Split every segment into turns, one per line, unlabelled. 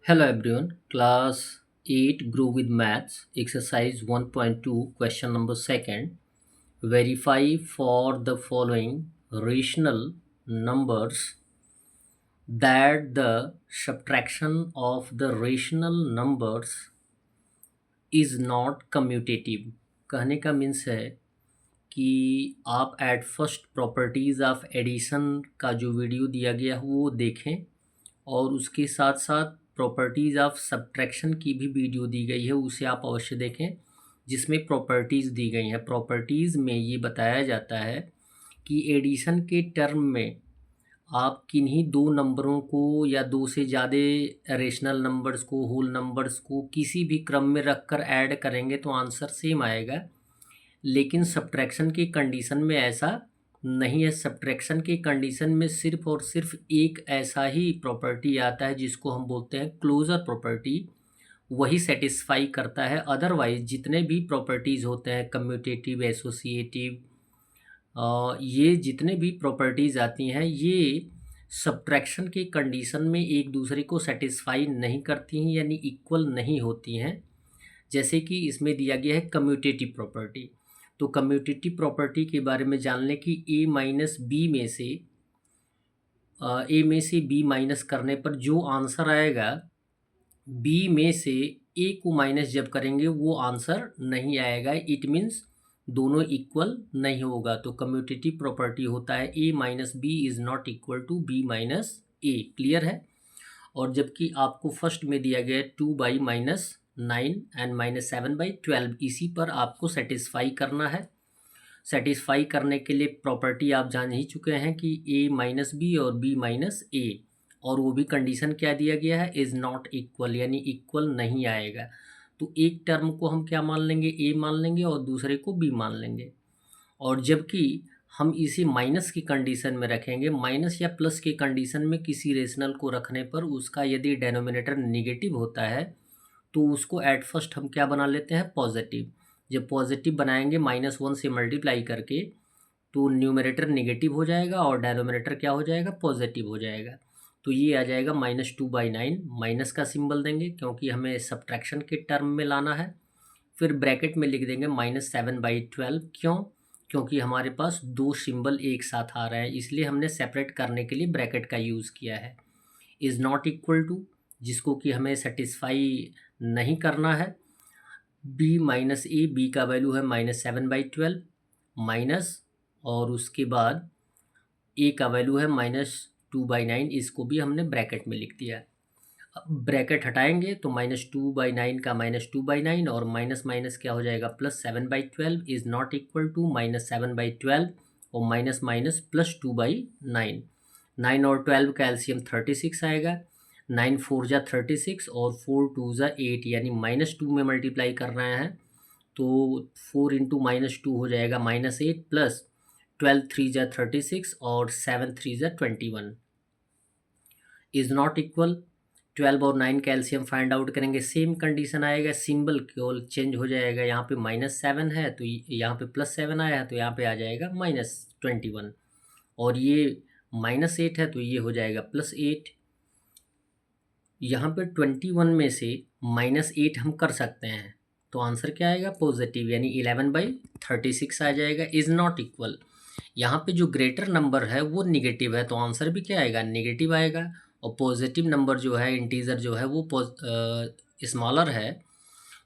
Hello everyone, class 8 Grow with Maths, exercise 1.2, question number 2nd. Verify for the following rational numbers that the subtraction of the rational numbers is not commutative. कहने का means है कि आप at first properties of addition का जो video दिया गया है वो देखें और उसके साथ साथ प्रॉपर्टीज़ ऑफ सब्ट्रैक्शन की भी वीडियो दी गई है, उसे आप अवश्य देखें जिसमें प्रॉपर्टीज़ दी गई हैं। प्रॉपर्टीज़ में ये बताया जाता है कि एडिशन के टर्म में आप किन्हीं दो नंबरों को या दो से ज़्यादा रेशनल नंबर्स को, होल नंबर्स को किसी भी क्रम में रखकर ऐड करेंगे तो आंसर सेम आएगा। लेकिन सब्ट्रैक्शन की कंडीशन में ऐसा नहीं है। सब्ट्रैक्शन की कंडीशन में सिर्फ और सिर्फ एक ऐसा ही प्रॉपर्टी आता है जिसको हम बोलते हैं क्लोजर प्रॉपर्टी, वही सेटिस्फाई करता है। अदरवाइज जितने भी प्रॉपर्टीज़ होते हैं कम्यूटेटिव, एसोसिएटिव, ये जितने भी प्रॉपर्टीज़ आती हैं ये सब्ट्रैक्शन के कंडीशन में एक दूसरे को सेटिस्फाई नहीं करती हैं, यानी इक्वल नहीं होती हैं। जैसे कि इसमें दिया गया है कम्यूटेटिव प्रॉपर्टी। तो कम्यूटेटिव प्रॉपर्टी के बारे में जान लें कि ए माइनस बी में से ए में से बी माइनस करने पर जो आंसर आएगा, बी में से ए को माइनस जब करेंगे वो आंसर नहीं आएगा। इट मीन्स दोनों इक्वल नहीं होगा। तो कम्यूटेटिव प्रॉपर्टी होता है A minus B is not equal to B minus A. Clear है। और जबकि आपको फर्स्ट में दिया गया है 2/-9 एंड -7/12, इसी पर आपको सेटिस्फाई करना है। सेटिस्फाई करने के लिए प्रॉपर्टी आप जान ही चुके हैं कि ए माइनस बी और बी माइनस ए, और वो भी कंडीशन क्या दिया गया है, इज़ नॉट इक्वल, यानी इक्वल नहीं आएगा। तो एक टर्म को हम क्या मान लेंगे, ए मान लेंगे, और दूसरे को बी मान लेंगे। और जबकि हम इसे माइनस की कंडीशन में रखेंगे, माइनस या प्लस की कंडीशन में किसी रेशनल को रखने पर उसका यदि डेनोमिनेटर नेगेटिव होता है तो उसको एट फर्स्ट हम क्या बना लेते हैं, पॉजिटिव। जब पॉजिटिव बनाएंगे -1 से मल्टीप्लाई करके तो न्यूमरेटर नेगेटिव हो जाएगा और डेनोमिनेटर क्या हो जाएगा, पॉजिटिव हो जाएगा। तो ये आ जाएगा -2/9, माइनस का सिंबल देंगे क्योंकि हमें सब्ट्रैक्शन के टर्म में लाना है। फिर ब्रैकेट में लिख देंगे -7/12। क्यों? क्योंकि हमारे पास दो सिंबल एक साथ आ रहे हैं, इसलिए हमने सेपरेट करने के लिए ब्रैकेट का यूज़ किया है। इज़ नॉट इक्वल टू, जिसको कि हमें सेटिस्फाई नहीं करना है, बी माइनस ए, बी का वैल्यू है -7/12 माइनस, और उसके बाद ए का वैल्यू है -2/9, इसको भी हमने ब्रैकेट में लिख दिया। अब ब्रैकेट हटाएंगे तो -2/9 का -2/9 और माइनस माइनस क्या हो जाएगा, +7/12 इज़ नॉट इक्वल टू -7/12 और माइनस माइनस +2/9। 9 और 12 का एलसीएम 36 आएगा। 9 4 जा 36 और 4 2 जा 8, यानी -2 में मल्टीप्लाई कर रहे हैं तो 4 इंटू -2 हो जाएगा -8, प्लस 12 3 जा 36 और 7 3 जा 21 इज़ नॉट इक्वल। 12 और 9 का एलसीएम फाइंड आउट करेंगे, सेम कंडीशन आएगा, सिंबल केवल चेंज हो जाएगा। यहाँ पे -7 है तो यहाँ पे +7 आया है तो यहाँ पे आ जाएगा -21, और ये -8 है तो ये हो जाएगा +8। यहाँ पे 21 में से -8 हम कर सकते हैं तो आंसर क्या आएगा, पॉजिटिव, यानी 11/36 आ जाएगा। इज़ नॉट इक्वल, यहाँ पे जो ग्रेटर नंबर है वो निगेटिव है तो आंसर भी क्या आएगा, नेगेटिव आएगा। और पॉजिटिव नंबर जो है, इंटीजर जो है वो स्मॉलर है,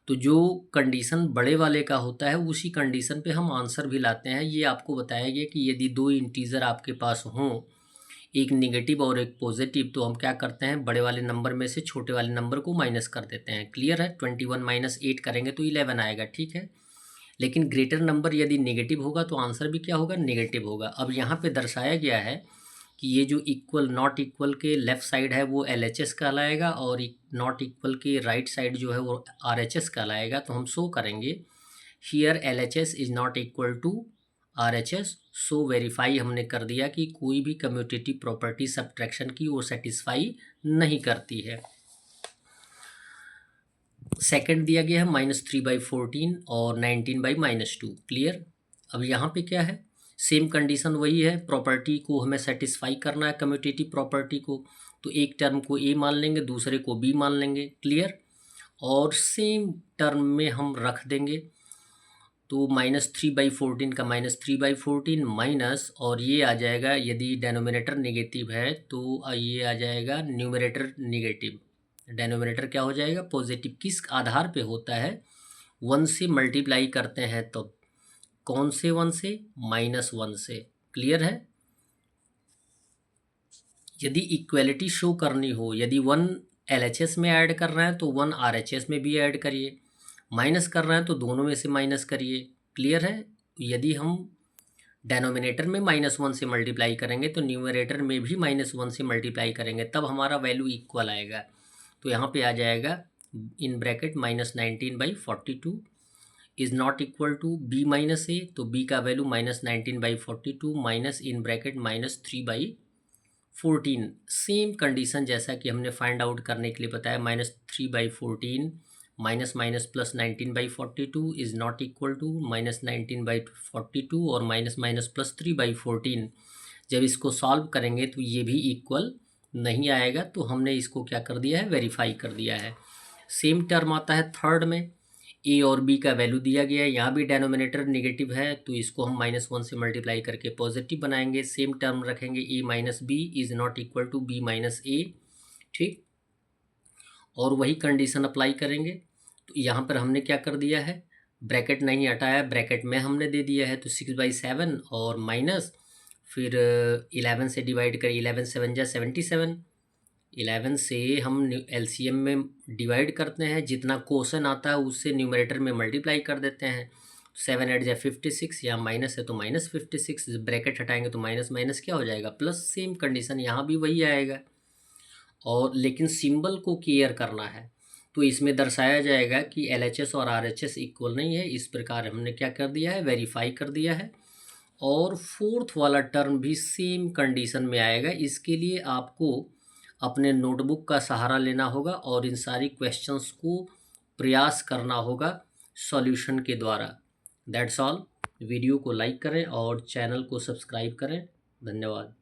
तो जो कंडीशन बड़े वाले का होता है उसी कंडीशन पे हम आंसर भी लाते हैं। ये आपको बताया गया कि यदि दो इंटीजर आपके पास हों, एक नेगेटिव और एक पॉजिटिव, तो हम क्या करते हैं, बड़े वाले नंबर में से छोटे वाले नंबर को माइनस कर देते हैं। क्लियर है। 21 - 8 करेंगे तो 11 आएगा, ठीक है। लेकिन ग्रेटर नंबर यदि नेगेटिव होगा तो आंसर भी क्या होगा, नेगेटिव होगा। अब यहाँ पे दर्शाया गया है कि ये जो इक्वल नॉट इक्वल के लेफ़्ट साइड है वो LHS कहलाएगा और नॉट इक्वल के राइट साइड जो है वो RHS कहलाएगा। तो हम शो करेंगे here LHS is not equal to RHS। So verify हमने कर दिया कि कोई भी कम्यूटेटिव प्रॉपर्टी सब्ट्रैक्शन की वो सेटिस्फाई नहीं करती है। सेकंड दिया गया है -3/14 और 19/-2। क्लियर। अब यहाँ पे क्या है, सेम कंडीशन वही है, प्रॉपर्टी को हमें सेटिस्फाई करना है कम्यूटेटिव प्रॉपर्टी को। तो तो एक टर्म को ए मान लेंगे, दूसरे को बी मान लेंगे। क्लियर? और सेम टर्म में हम रख देंगे, तो -3/14 का -3/14 माइनस, और ये आ जाएगा, यदि डेनोमिनेटर नेगेटिव है तो ये आ जाएगा न्यूमरेटर नेगेटिव, डेनोमिनेटर क्या हो जाएगा? पॉजिटिव। किस आधार पे होता है? 1 से मल्टीप्लाई करते हैं तो कौन से 1 से? -1 से। क्लियर है? यदि इक्वलिटी शो करनी हो, यदि 1 LHS में ऐड कर रहे हैं तो 1 RHS में भी ऐड करिए, माइनस कर रहे हैं तो दोनों में से माइनस करिए। क्लियर है? यदि हम डेनोमिनेटर में -1 से मल्टीप्लाई करेंगे तो न्यूमरेटर में भी -1 से मल्टीप्लाई करेंगे, तब हमारा वैल्यू इक्वल आएगा। तो यहाँ पे आ जाएगा in bracket -19/42 is not equal to b minus A, तो b का value -19/42 minus in bracket -3/14। Same condition जैसा कि हमने फाइंड आउट करने के लिए बताया, -3/14 minus minus plus 19/42 is not equal to -19/42 और माइनस माइनस प्लस 3/14। जब इसको सॉल्व करेंगे तो ये भी इक्वल नहीं आएगा, तो हमने इसको क्या कर दिया है? वेरीफाई कर दिया है। सेम टर्म आता है थर्ड में, ए और बी का वैल्यू दिया गया है, यहाँ भी डेनोमिनेटर नेगेटिव है तो इसको हम -1 से मल्टीप्लाई करके पॉजिटिव बनाएंगे। सेम टर्म रखेंगे, A minus B is not equal to B minus A. ठीक, और वही कंडीशन अप्लाई करेंगे। तो यहाँ पर हमने क्या कर दिया है? ब्रैकेट नहीं हटाया, ब्रैकेट में हमने दे दिया है, तो 6/7 और माइनस फिर 11 से डिवाइड करें, 11 7 जा 77। 11 से हम LCM में डिवाइड करते हैं, जितना क्वेश्चन आता है उससे न्यूमरेटर में मल्टीप्लाई कर देते हैं। 7 8 जा 56, यहाँ माइनस है तो -56, ब्रैकेट हटाएंगे तो माइनस माइनस क्या हो जाएगा? प्लस। सेम कंडीशन यहाँ भी वही आएगा, और लेकिन सिंबल को केयर करना है, तो इसमें दर्शाया जाएगा कि LHS और RHS इक्वल नहीं है। इस प्रकार हमने क्या कर दिया है? वेरीफाई कर दिया है। और फोर्थ वाला टर्म भी सेम कंडीशन में आएगा। इसके लिए आपको अपने नोटबुक का सहारा लेना होगा और इन सारी क्वेश्चंस को प्रयास करना होगा सॉल्यूशन के द्वारा। That's all. वीडियो को लाइक करें और चैनल को सब्सक्राइब करें। धन्यवाद।